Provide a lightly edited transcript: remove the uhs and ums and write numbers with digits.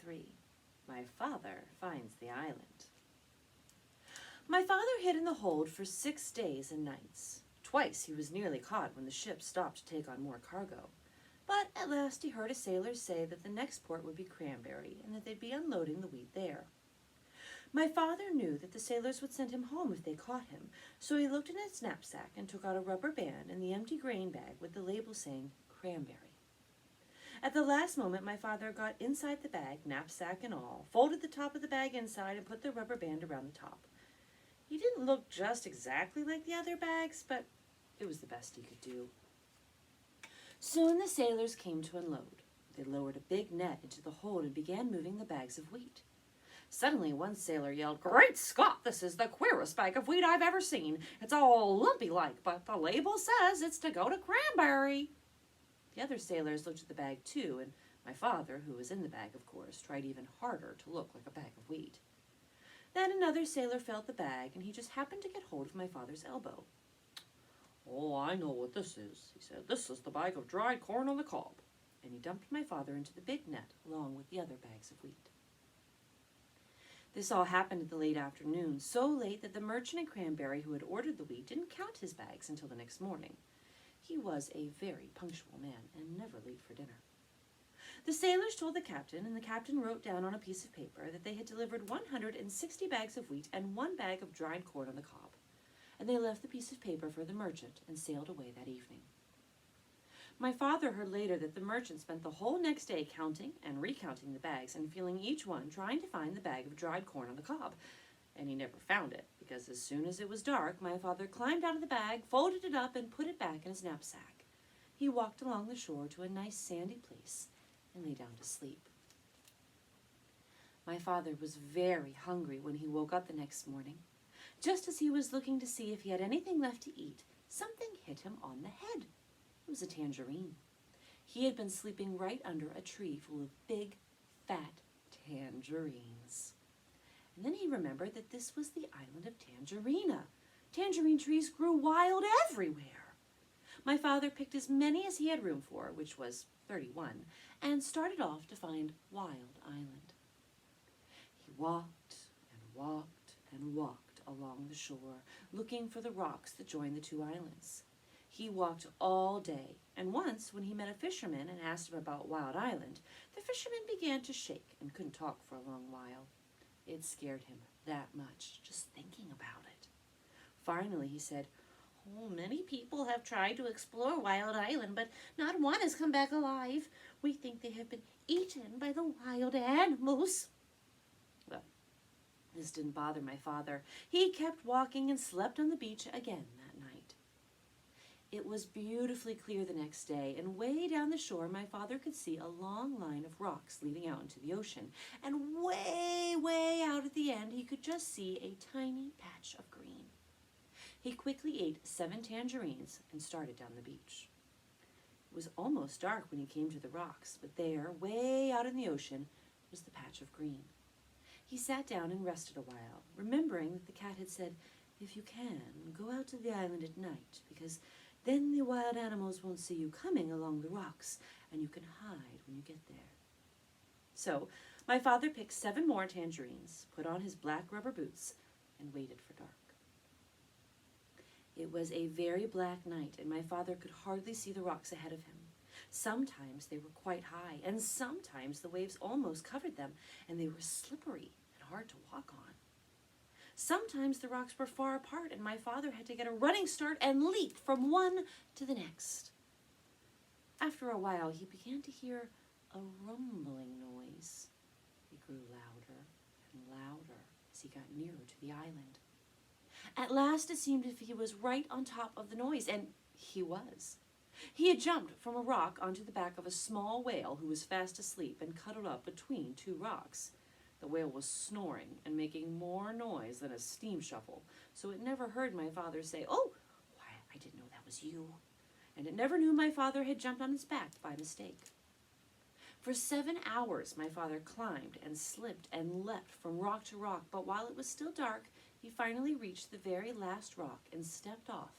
3. My Father Finds the Island. My father hid in the hold for 6 days and nights. Twice he was nearly caught when the ship stopped to take on more cargo. But at last he heard a sailor say that the next port would be Cranberry and that they'd be unloading the wheat there. My father knew that the sailors would send him home if they caught him, so he looked in his knapsack and took out a rubber band and the empty grain bag with the label saying Cranberry. At the last moment, my father got inside the bag, knapsack and all, folded the top of the bag inside and put the rubber band around the top. He didn't look just exactly like the other bags, but it was the best he could do. Soon the sailors came to unload. They lowered a big net into the hold and began moving the bags of wheat. Suddenly, one sailor yelled, "Great Scott, this is the queerest bag of wheat I've ever seen. It's all lumpy-like, but the label says it's to go to Cranberry." The other sailors looked at the bag too, and my father, who was in the bag, of course, tried even harder to look like a bag of wheat. Then another sailor felt the bag, and he just happened to get hold of my father's elbow. "Oh, I know what this is," he said. "This is the bag of dried corn on the cob." And he dumped my father into the big net, along with the other bags of wheat. This all happened in the late afternoon, so late that the merchant in Cranberry who had ordered the wheat didn't count his bags until the next morning. He was a very punctual man and never late for dinner. The sailors told the captain, and the captain wrote down on a piece of paper that they had delivered 160 bags of wheat and 1 bag of dried corn on the cob, and they left the piece of paper for the merchant and sailed away that evening. My father heard later that the merchant spent the whole next day counting and recounting the bags and feeling each one, trying to find the bag of dried corn on the cob. And he never found it, because as soon as it was dark, my father climbed out of the bag, folded it up, and put it back in his knapsack. He walked along the shore to a nice sandy place and lay down to sleep. My father was very hungry when he woke up the next morning. Just as he was looking to see if he had anything left to eat, something hit him on the head. It was a tangerine. He had been sleeping right under a tree full of big, fat tangerines. And then he remembered that this was the island of Tangerina. Tangerine trees grew wild everywhere. My father picked as many as he had room for, which was 31, and started off to find Wild Island. He walked and walked and walked along the shore, looking for the rocks that join the two islands. He walked all day, and once, when he met a fisherman and asked him about Wild Island, the fisherman began to shake and couldn't talk for a long while. It scared him that much, just thinking about it. Finally, he said, "Oh, many people have tried to explore Wild Island, but not one has come back alive. We think they have been eaten by the wild animals." Well, this didn't bother my father. He kept walking and slept on the beach again that night. It was beautifully clear the next day, and way down the shore my father could see a long line of rocks leading out into the ocean, and way, way out at the end he could just see a tiny patch of green. He quickly ate 7 tangerines and started down the beach. It was almost dark when he came to the rocks, but there, way out in the ocean, was the patch of green. He sat down and rested a while, remembering that the cat had said, "If you can, go out to the island at night, because then the wild animals won't see you coming along the rocks, and you can hide when you get there." So my father picked 7 more tangerines, put on his black rubber boots, and waited for dark. It was a very black night, and my father could hardly see the rocks ahead of him. Sometimes they were quite high, and sometimes the waves almost covered them, and they were slippery and hard to walk on. Sometimes the rocks were far apart, and my father had to get a running start and leap from one to the next. After a while, he began to hear a rumbling noise. It grew louder and louder as he got nearer to the island. At last, it seemed as if he was right on top of the noise, and he was. He had jumped from a rock onto the back of a small whale who was fast asleep and cuddled up between 2 rocks. The whale was snoring and making more noise than a steam shovel, so it never heard my father say, "Oh, why, I didn't know that was you." And it never knew my father had jumped on its back by mistake. For 7 hours, my father climbed and slipped and leapt from rock to rock, but while it was still dark, he finally reached the very last rock and stepped off